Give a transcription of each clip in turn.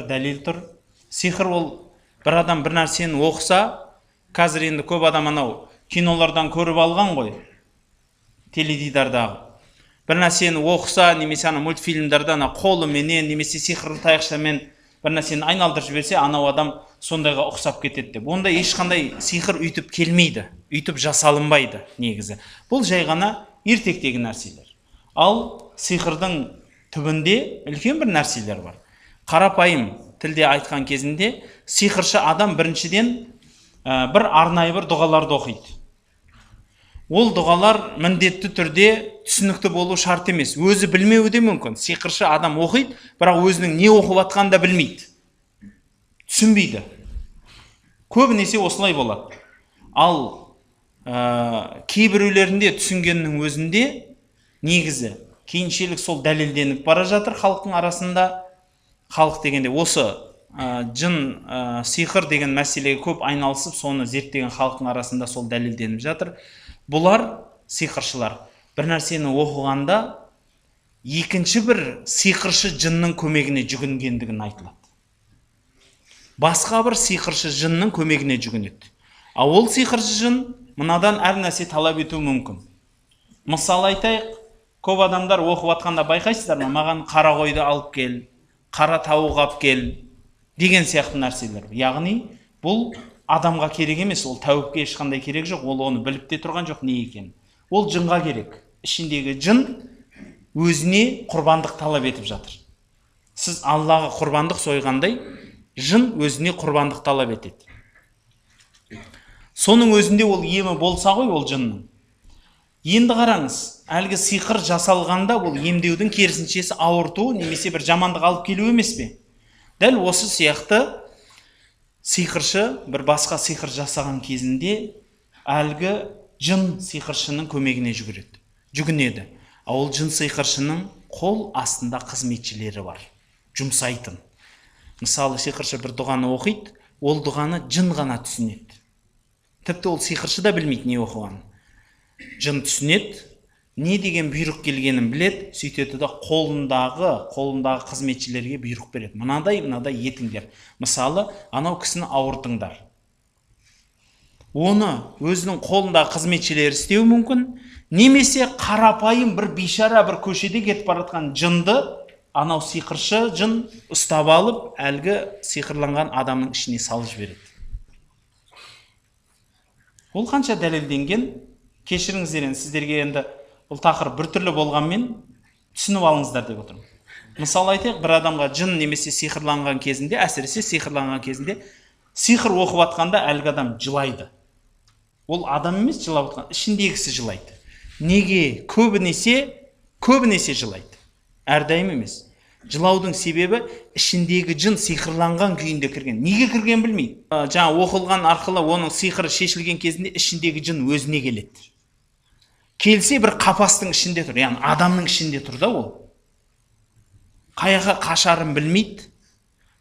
дәлел тұр. Сиқыр ол бір адам бір нәрсені оқыса, қазір енді көп адам анау кинолардан көріп алған ғой, теледидардағы. Бір нәрсені оқыса, немесе ана мультфильмдарда ана қолыменен немесе сиқырлы таяқшамен бір нәрсені айналдырып жіберсе, анау адам сондайға ұқсап кетеді деп. Онда ешқандай сиқыр үйтіп келмейді, үйтіп жасалынбайды негізі. Бұл жай ғана ертектегі нәрселер. Ал сиқырдың түбінде үлкен бір нәрселер бар. Қарапайым тілде айтқан кезінде сиқыршы адам біріншіден бір арнайы бір дұғаларды оқиды. Ол дұғалар міндетті түрде түсінікті болу шарт емес. Өзі білмеуі де мүмкін. Сиқыршы адам оқиды, бірақ өзінің не оқып жатқанын да білмейді. Түсінбейді. Көбінесе осылай болады. Ал кейбіреулерінде түсінгеннің өзінде негізі кейіншелік сол дәлелденіп бара жатыр халықтың арасында. Халық дегенде осы жын, сиқыр деген мәселеге көп айналысып, соны зерттеген халықтың арасында сол дәлелденіп жатыр. Бұлар, сиқыршылар, бір нәрсені оқығанда екінші бір сиқыршы жынның көмегіне жүгінгендігін айтылады. Басқа бір сиқыршы жынның көмегіне жүгінеді. Ал ол сиқыршы жын мынадан әр нәрсе талап етуі мүмкін. Мысалы айтайық, көп адамдар оқып жатқанда байқайсыздар ма, маған қара қойды алып кел, қара тауық алып кел деген сияқты нәрселер. Яғни бұл адамға керек емес, ол тәуіпке ешқандай керек жоқ, ол оны біліп те тұрған жоқ не екен. Ол жынға керек. Ішіндегі жын өзіне құрбандық талап етіп жатыр. Сіз Аллаға құрбандық сойғандай, жын өзіне құрбандық талап етеді. Соның өзінде ол емі болса ғой ол жынның. Енді қараңыз, әлгі сиқыр жасалғанда ол емдеудің керісіншесі ауырту немесе бір жамандық алып келу емес пе? Дәл осы сияқты сиқыршы бір басқа сиқыр жасаған кезінде әлгі жын сиқыршының көмегіне жүгінеді. Ол жын сиқыршының қол астында қызметшілері бар, жұмсайтын. Мысалы, сиқыршы бір дұғаны оқиды, ол дұғаны жын ғана түсінеді. Тіпті ол сиқыршы да білмейді не оқығанын. Жын түсінеді, не деген бұйрық келгенін біледі, сөйтеді де қолындағы қызметшілерге бұйрық береді. Мынадай етіңдер. Мысалы, анау кісіні ауыртыңдар. Оны өзінің қолындағы қызметшілері істеуі мүмкін, немесе қарапайым бір бейшара бір көшеде кетіп бара жатқан жынды анау сиқыршы жын ұстап алып, әлгі сиқырланған адамның ішіне салып жібереді. Ол қанша дәлелденген? Кешіріңіздер, сіздерге енді бұл тақырып біртүрлі болғанмен түсініп алыңыздар деп отырмын. Мысалы айтайық, бір адамға жын немесе сиқырланған кезінде, әсіресе сиқырланған кезінде, сиқыр оқып жатқанда әлгі адам жылайды. Ол адам емес жылап жатқан, ішіндегісі жылайды. Неге? Көбінесе жылайды. Әрдайым емес. Жылаудың себебі ішіндегі жын сиқырланған күйінде кірген. Неге кірген білмейді. Жаңа оқылған арқылы оның сиқыры шешілген кезінде ішіндегі жын өзіне келеді. Келсе бір қапастың ішінде тұр, яғни адамның ішінде тұр да ол. Қаяға қашарын білмейді.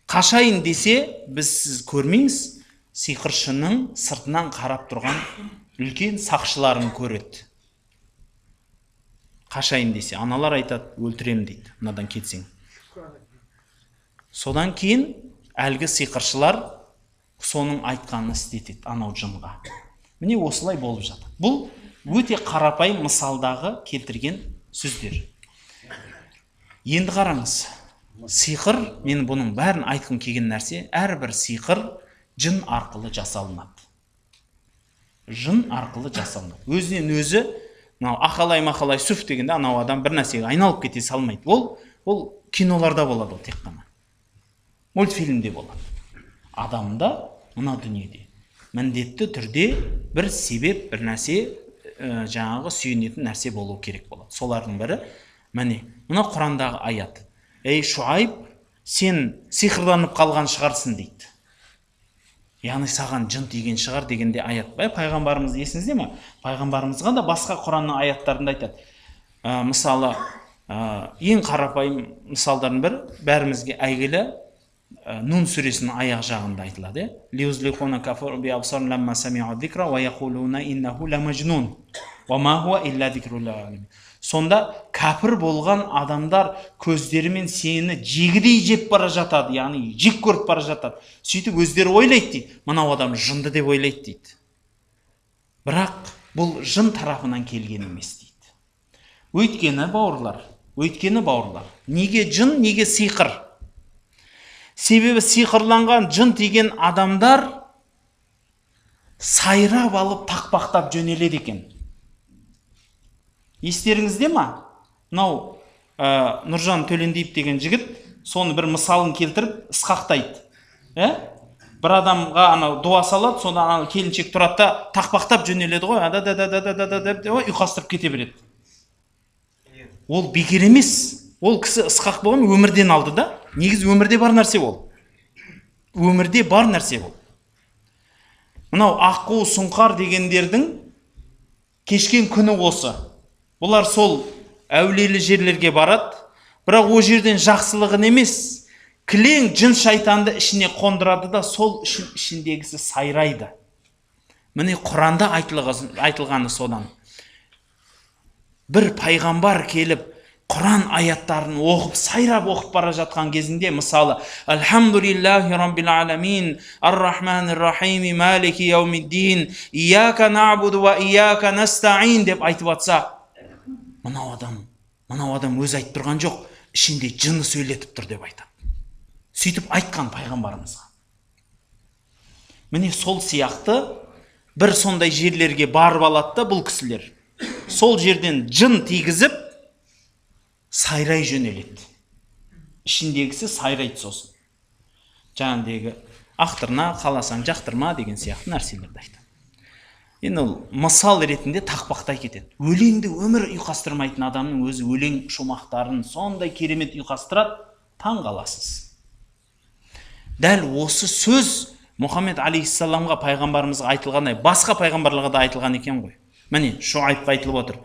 Қашайын десе, сіз көрмейміз, сиқыршының сыртынан қарап тұрған үлкен сақшыларын көреді. Қашайын десе, аналар айтады, өлтірем дейді, мынадан кетсең. Содан кейін әлгі сиқыршылар соның айтқанын істетеді анау жынға. Міне осылай болып жатыр. Бұл өте қарапайым мысалдағы келтірген сөздер. Енді қараңыз, сиқыр, мен бұның бәрін айтқым келген нәрсе, әрбір сиқыр жын арқылы жасалынады. Жын арқылы жасалынады. Өзінен өзі, ақалай-мақалай сүф дегенде анау адам бір нәрсеге айналып кете салмайды. Ол киноларда болады, ол тек қана. Мультфильмде болады. Адамда, мына дүниеде, міндетті түрде бір себеп, бір нәрсе, жаңағы сүйенетін нәрсе болу керек болады. Солардың бірі, мына Құрандағы аят. Ей Шуайб, сен сиқырланып қалған шығарсың дейді. Яғни саған жын тиген шығар дегенде аят. Пайғамбарымыз есіңізде ме? Пайғамбарымызға да басқа Құранның аяттарында айтады. Мысалы, ең қарапайым мысалдардың бірі, бәрімізге әйгілі Нун сүресінің аяқ жағында айтылады. Лиузлихуна кафару би абсарин ламма сами'у зикра ва яқулуна иннаху ламажнун ва ма хуа илля зикрул алим. Сонда кәпір болған адамдар көздерімен сені жегідей жеп бара жатады, яғни жек көріп бара жатады. Сөйтіп өздері ойлайды дейді, мынау адам жынды деп ойлайды дейді. Бірақ бұл жын тарапынан келген емес дейді. Өйткені бауырлар, неге жын, неге сиқыр? Себебі сиқырланған жын деген адамдар сайрап алып тақпақтап жөнеледі екен. Естеріңізде ма? Мынау Нұржан Төлендиев деген жігіт соны бір мысалын келтіріп ысқақтайды. Бір адамға анау дуа салады, сонда анау келіншек тұрады да тақпақтап жөнеледі ғой, ұйқастырып кете береді. Ол бекер емес. Ол кісі ысқақ болған өмірден алды да. Негіз өмірде бар нәрсе ол. Өмірде бар нәрсе ол. Мынау аққу, сұңқар дегендердің кешкен күні осы. Бұлар сол әулиелі жерлерге барады, бірақ о жерден жақсылығын емес, кілең жын шайтанды ішіне қондырады да сол ішіндегісі сайрайды. Міне Құранда айтылғаны содан. Бір пайғамбар келіп, Құран аяттарын оқып, сайрап оқып бара жатқан кезінде, мысалы, Алхамдулиллахи Раббил аламин, Ар-Рахманир Рахими, Малики яумиддин, Ияка набуду ва ияка настаин деп айтып атса, мынау адам өз айтып тұрған жоқ, ішінде жыны сөйлетіп тұр деп айтады. Сөйтіп айтқан пайғамбарымызға. Міне сол сияқты бір сондай жерлерге барып алады да бұл кісілер. Сол жерден жын тигізіп, сайрай жөнеледі. Ішіндегісі сайрайды сосын. Жаңағыдегі ақтырма, қаласаң жақтырма деген сияқты нәрселерді айтады. Енді ол мысал ретінде тақпақтай кетеді. Өлеңді өмір ұйқастырмайтын адамның өзі өлең шумақтарын сондай керемет ұйқастырады, таң қаласыз. Дәл осы сөз Мұхаммед алейхиссаламға пайғамбарымызға айтылғандай, басқа пайғамбарларға да айтылған екен ғой. Міне Шуайбқа айтылып отыр.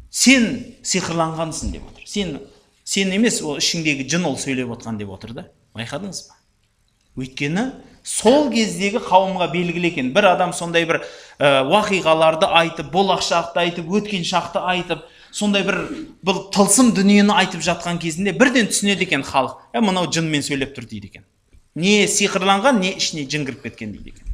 Сен сиқырланғансың деп отыр. Сен емес, ол ішіңдегі жын ол сөйлеп отқан деп отыр да. Байқадыңыз ба? Өйткені сол кездегі қауымға белгілі екен. Бір адам сондай бір уақиғаларды айтып, болақ шақты айтып, өткен шақты айтып, сондай бір тылсым дүниені айтып жатқан кезінде бірден түсінеді екен халық. Мынау жынмен сөйлеп тұр дейді екен. Не сиқырланған, не ішіне жын кіріп кеткен дейді екен.